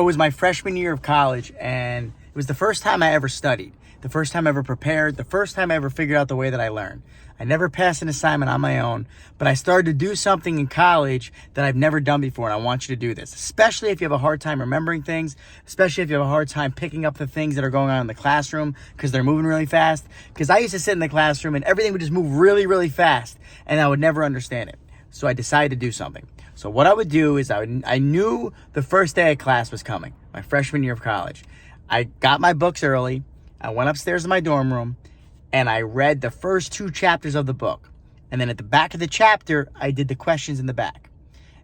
It was my freshman year of college, and it was the first time I ever studied, the first time I ever prepared, the first time I ever figured out the way that I learned. I never passed an assignment on my own, but I started to do something in college that I've never done before, and I want you to do this, especially if you have a hard time remembering things, especially if you have a hard time picking up the things that are going on in the classroom because they're moving really fast. Because I used to sit in the classroom and everything would just move really, really fast, and I would never understand it. So I decided to do something. So what I would do is I knew the first day of class was coming, my freshman year of college. I got my books early. I went upstairs to my dorm room and I read the first 2 chapters of the book. And then at the back of the chapter, I did the questions in the back.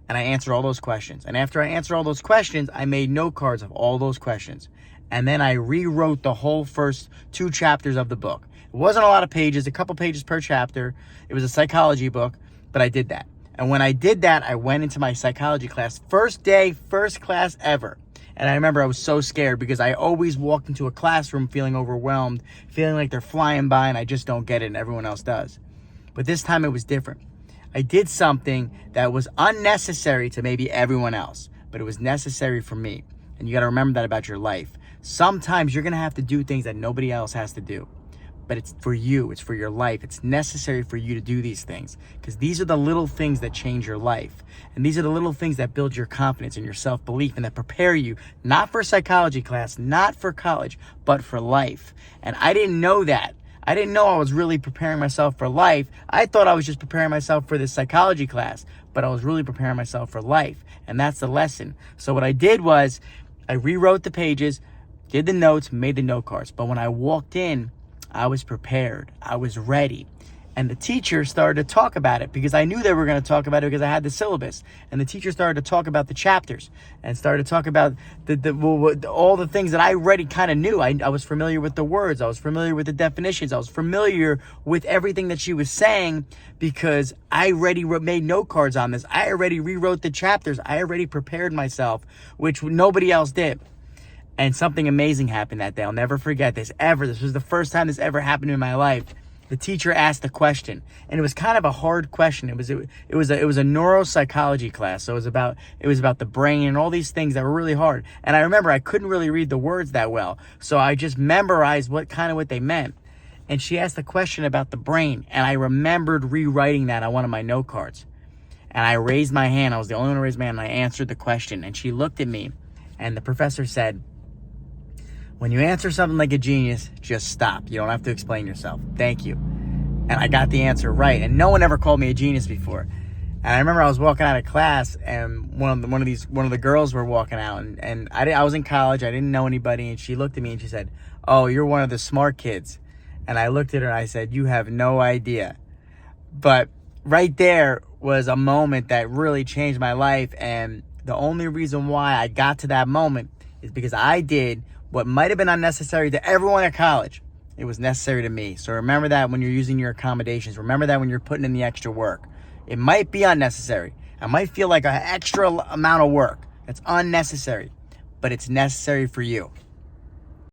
And I answered all those questions. And after I answered all those questions, I made note cards of all those questions. And then I rewrote the whole first 2 chapters of the book. It wasn't a lot of pages, a couple pages per chapter. It was a psychology book, but I did that. And when I did that, I went into my psychology class. First day, first class ever. And I remember I was so scared because I always walked into a classroom feeling overwhelmed, feeling like they're flying by and I just don't get it and everyone else does. But this time it was different. I did something that was unnecessary to maybe everyone else, but it was necessary for me. And you got to remember that about your life. Sometimes you're going to have to do things that nobody else has to do. But it's for you, it's for your life. It's necessary for you to do these things because these are the little things that change your life. And these are the little things that build your confidence and your self-belief and that prepare you, not for psychology class, not for college, but for life. And I didn't know that. I didn't know I was really preparing myself for life. I thought I was just preparing myself for this psychology class, but I was really preparing myself for life. And that's the lesson. So what I did was I rewrote the pages, did the notes, made the note cards. But when I walked in, I was prepared. I was ready. And the teacher started to talk about it because I knew they were going to talk about it because I had the syllabus. And the teacher started to talk about the chapters and started to talk about all the things that I already kind of knew. I was familiar with the words. I was familiar with the definitions. I was familiar with everything that she was saying because I already made note cards on this. I already rewrote the chapters. I already prepared myself, which nobody else did. And something amazing happened that day. I'll never forget this ever. This was the first time this ever happened in my life. The teacher asked a question, and it was kind of a hard question. It was a neuropsychology class, so it was about the brain and all these things that were really hard. And I remember I couldn't really read the words that well, so I just memorized what they meant. And she asked a question about the brain, and I remembered rewriting that on one of my note cards. And I raised my hand. I was the only one to raise my hand, and I answered the question. And she looked at me, and the professor said, "When you answer something like a genius, just stop. You don't have to explain yourself. Thank you." And I got the answer right. And no one ever called me a genius before. And I remember I was walking out of class, and one of the girls were walking out, and I was in college. I didn't know anybody, and she looked at me and she said, "Oh, you're one of the smart kids." And I looked at her and I said, "You have no idea." But right there was a moment that really changed my life, and the only reason why I got to that moment is because I did what might have been unnecessary to everyone at college. It was necessary to me. So remember that when you're using your accommodations. Remember that when you're putting in the extra work. It might be unnecessary. It might feel like an extra amount of work. It's unnecessary, but it's necessary for you.